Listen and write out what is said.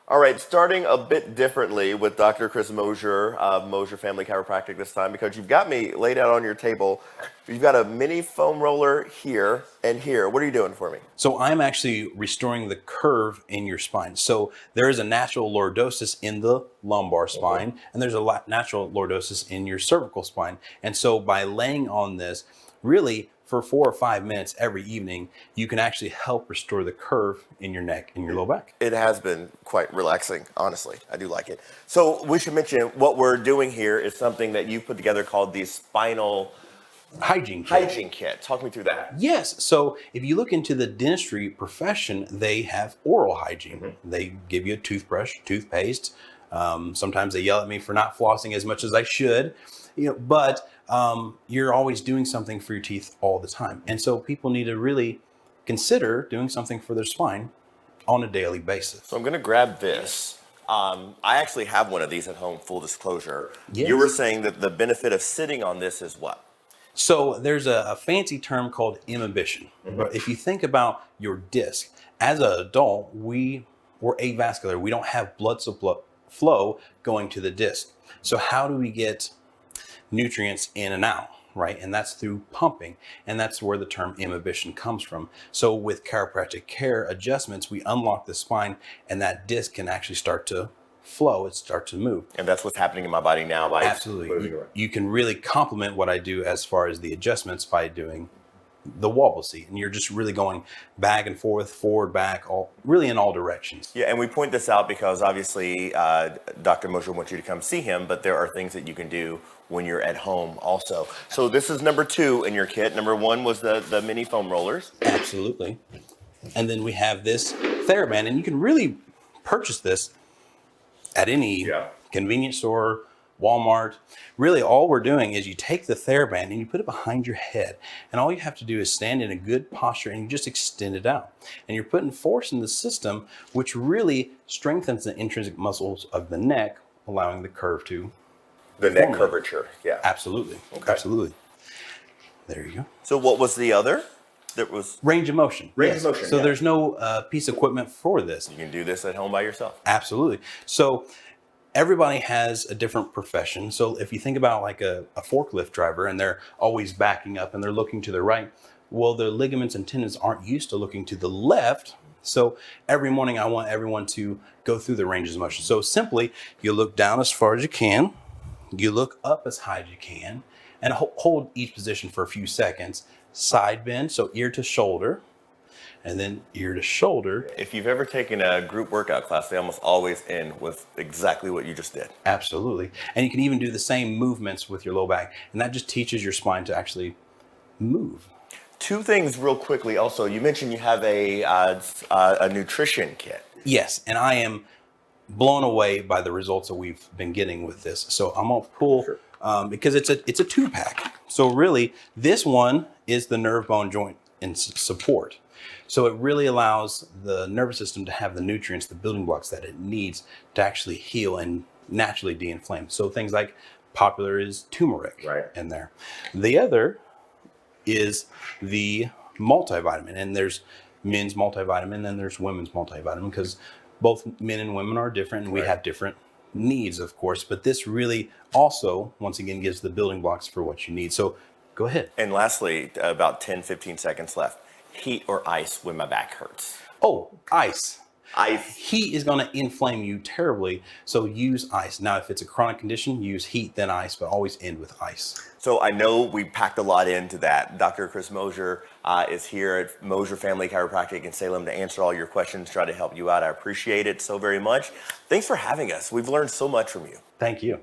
All right, starting a bit differently with Dr. Chris Mosier of Mosier Family Chiropractic this time, because you've got me laid out on your table. You've got a mini foam roller here and here. What are you doing for me? So I'm actually restoring the curve in your spine. So there is a natural lordosis in the lumbar spine, and there's a natural lordosis in your cervical spine. And so by laying on this, really for 4 or 5 minutes every evening, you can actually help restore the curve in your neck and your low back. It has been quite relaxing, honestly. I do like it. So we should mention what we're doing here is something that you put together called the Spinal Hygiene Kit. Hygiene Kit. Talk me through that. Yes. So if you look into the dentistry profession, they have oral hygiene. They give you a toothbrush, toothpaste. Sometimes they yell at me for not flossing as much as I should, but you're always doing something for your teeth all the time. And so people need to really consider doing something for their spine on a daily basis. So I'm going to grab this. I actually have one of these at home, full disclosure. Yes. You were saying that the benefit of sitting on this is what? So there's a fancy term called inhibition. But if you think about your disc, as an adult, we're avascular. We don't have blood flow going to the disc. So how do we get nutrients in and out, right? And that's through pumping. And that's where the term inhibition comes from. So with chiropractic care adjustments, we unlock the spine and that disc can actually start to flow, it starts to move. And that's what's happening in my body now. Absolutely. You can really complement what I do as far as the adjustments by doing the wobble seat. And you're just really going back and forth, forward, back, really in all directions. Yeah, and we point this out because obviously Dr. Mosier wants you to come see him, but there are things that you can do when you're at home also. So this is number 2 in your kit. Number 1 was the mini foam rollers. Absolutely. And then we have this Theraband, and you can really purchase this at any convenience store, Walmart. Really, all we're doing is you take the Theraband and you put it behind your head. And all you have to do is stand in a good posture and you just extend it out. And you're putting force in the system, which really strengthens the intrinsic muscles of the neck, allowing the curve to The neck curvature, yeah. Absolutely. Okay. Absolutely. There you go. So what was the other? That was range of motion. Range of motion. So there's no piece of equipment for this. You can do this at home by yourself. Absolutely. So everybody has a different profession. So if you think about like a forklift driver and they're always backing up and they're looking to the right, well, the ligaments and tendons aren't used to looking to the left. So every morning I want everyone to go through the ranges of motion. So simply, you look down as far as you can, you look up as high as you can, and hold each position for a few seconds. Side bend, so ear to shoulder, and then ear to shoulder. If you've ever taken a group workout class, they almost always end with exactly what you just did. Absolutely. And you can even do the same movements with your low back, and that just teaches your spine to actually move. 2 things real quickly also. You mentioned you have a nutrition kit. Yes, and I am blown away by the results that we've been getting with this. So I'm gonna pull, because it's a 2-pack. So really, this one is the nerve, bone, joint, and support. So it really allows the nervous system to have the nutrients, the building blocks that it needs to actually heal and naturally de-inflame. So things like popular is turmeric in there. The other is the multivitamin, and there's men's multivitamin and there's women's multivitamin, because both men and women are different and we have different needs, of course, but this really also, once again, gives the building blocks for what you need. So go ahead. And lastly, about 10-15 seconds left. Heat or ice when my back hurts? Oh, ice. Ice. Heat is going to inflame you terribly, so use ice. Now, if it's a chronic condition, use heat, then ice, but always end with ice. So I know we packed a lot into that. Dr. Chris Mosier is here at Mosier Family Chiropractic in Salem to answer all your questions, try to help you out. I appreciate it so very much. Thanks for having us. We've learned so much from you. Thank you.